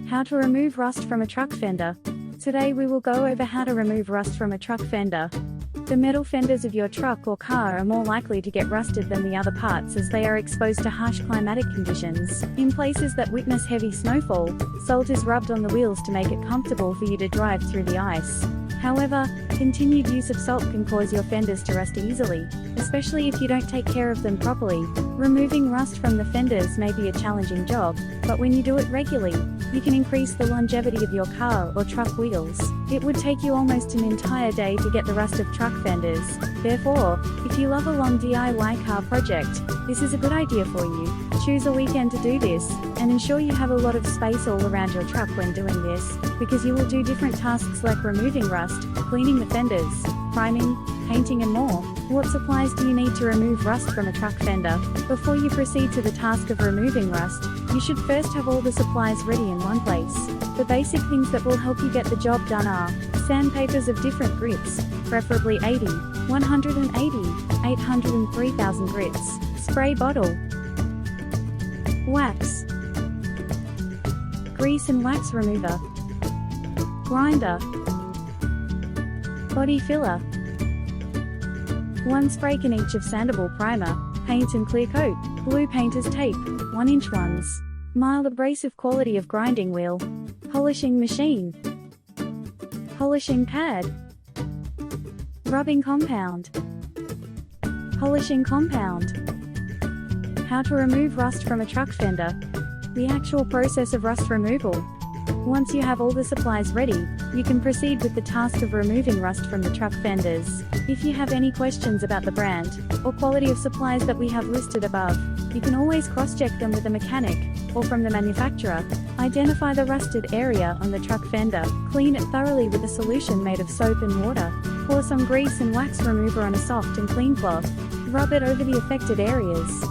How to remove rust from a truck fender. Today we will go over how to remove rust from a truck fender. The metal fenders of your truck or car are more likely to get rusted than the other parts as they are exposed to harsh climatic conditions. In places that witness heavy snowfall, salt is rubbed on the wheels to make it comfortable for you to drive through the ice. However, continued use of salt can cause your fenders to rust easily, especially if you don't take care of them properly. Removing rust from the fenders may be a challenging job, but when you do it regularly, you can increase the longevity of your car or truck wheels. It would take you almost an entire day to get the rust of truck fenders. Therefore, if you love a long DIY car project, this is a good idea for you. Choose a weekend to do this, and ensure you have a lot of space all around your truck when doing this, because you will do different tasks like removing rust, cleaning the fenders, priming, painting and more. What supplies do you need to remove rust from a truck fender? Before you proceed to the task of removing rust, you should first have all the supplies ready in one place. The basic things that will help you get the job done are sandpapers of different grits, preferably 80, 180, 800 and 3000 grits, spray bottle, wax, grease and wax remover, grinder, body filler, 1 spray can each of sandable primer, paint and clear coat, blue painter's tape, 1-inch ones, mild abrasive quality of grinding wheel, polishing machine, polishing pad, rubbing compound, polishing compound. How to remove rust from a truck fender. The actual process of rust removal. Once you have all the supplies ready, you can proceed with the task of removing rust from the truck fenders. If you have any questions about the brand or quality of supplies that we have listed above, you can always cross-check them with a mechanic or from the manufacturer. Identify the rusted area on the truck fender, clean it thoroughly with a solution made of soap and water. Pour some grease and wax remover on a soft and clean cloth. Rub it over the affected areas.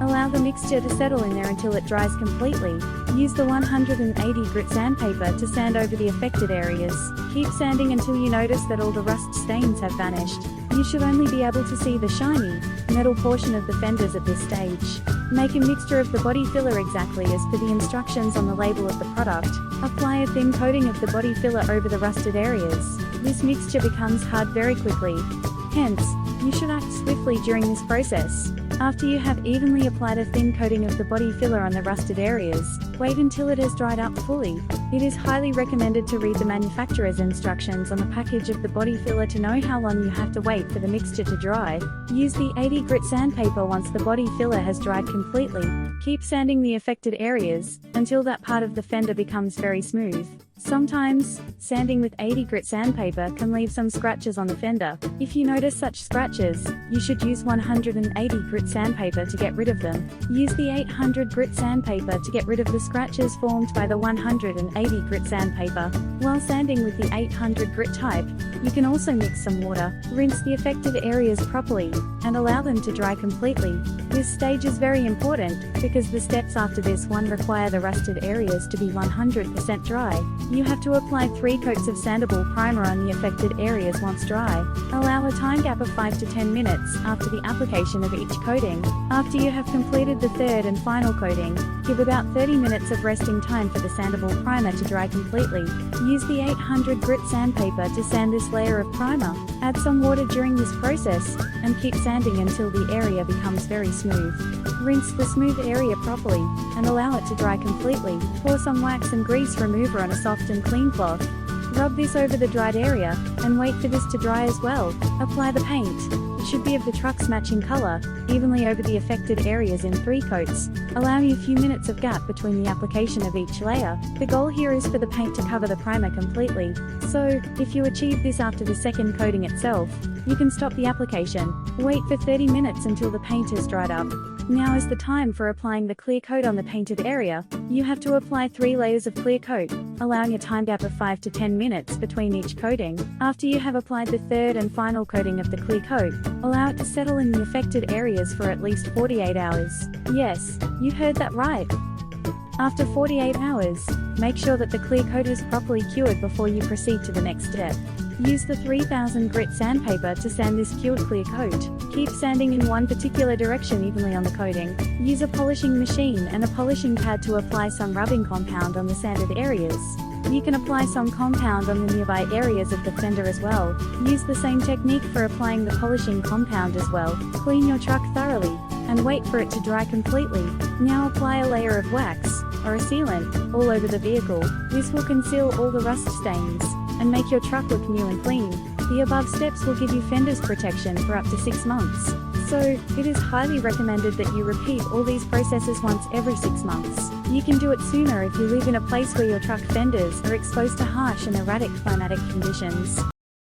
Allow the mixture to settle in there until it dries completely. Use the 180 grit sandpaper to sand over the affected areas. Keep sanding until you notice that all the rust stains have vanished. You should only be able to see the shiny, metal portion of the fenders at this stage. Make a mixture of the body filler exactly as per the instructions on the label of the product. Apply a thin coating of the body filler over the rusted areas. This mixture becomes hard very quickly. Hence, you should act swiftly during this process. After you have evenly applied a thin coating of the body filler on the rusted areas, wait until it has dried up fully. It is highly recommended to read the manufacturer's instructions on the package of the body filler to know how long you have to wait for the mixture to dry. Use the 80 grit sandpaper once the body filler has dried completely. Keep sanding the affected areas until that part of the fender becomes very smooth. Sometimes, sanding with 80 grit sandpaper can leave some scratches on the fender. If you notice such scratches, you should use 180 grit sandpaper to get rid of them. Use the 800 grit sandpaper to get rid of the scratches formed by the 180 grit sandpaper. While sanding with the 800 grit type, you can also mix some water, rinse the affected areas properly, and allow them to dry completely. This stage is very important, because the steps after this one require the rusted areas to be 100% dry. You have to apply 3 coats of sandable primer on the affected areas once dry. Allow a time gap of 5 to 10 minutes after the application of each coating. After you have completed the third and final coating, give about 30 minutes of resting time for the sandable primer to dry completely. Use the 800 grit sandpaper to sand this layer of primer. Add some water during this process, and keep sanding until the area becomes very smooth. Rinse the smooth area properly, and allow it to dry completely. Pour some wax and grease remover on a soft and clean cloth. Rub this over the dried area, and wait for this to dry as well. Apply the paint. It should be of the truck's matching color, evenly over the affected areas in 3 coats, allowing a few minutes of gap between the application of each layer. The goal here is for the paint to cover the primer completely, so, if you achieve this after the second coating itself, you can stop the application. Wait for 30 minutes until the paint has dried up. Now is the time for applying the clear coat on the painted area. You have to apply 3 layers of clear coat, allowing a time gap of 5 to 10 minutes between each coating. After you have applied the third and final coating of the clear coat, allow it to settle in the affected areas for at least 48 hours. Yes, you heard that right. After 48 hours, make sure that the clear coat is properly cured before you proceed to the next step. Use the 3000 grit sandpaper to sand this cured clear coat. Keep sanding in one particular direction evenly on the coating. Use a polishing machine and a polishing pad to apply some rubbing compound on the sanded areas. You can apply some compound on the nearby areas of the fender as well. Use the same technique for applying the polishing compound as well. Clean your truck thoroughly, and wait for it to dry completely. Now apply a layer of wax, or a sealant, all over the vehicle. This will conceal all the rust stains, and make your truck look new and clean. The above steps will give you fender's protection for up to 6 months. So, it is highly recommended that you repeat all these processes once every 6 months. You can do it sooner if you live in a place where your truck fenders are exposed to harsh and erratic climatic conditions.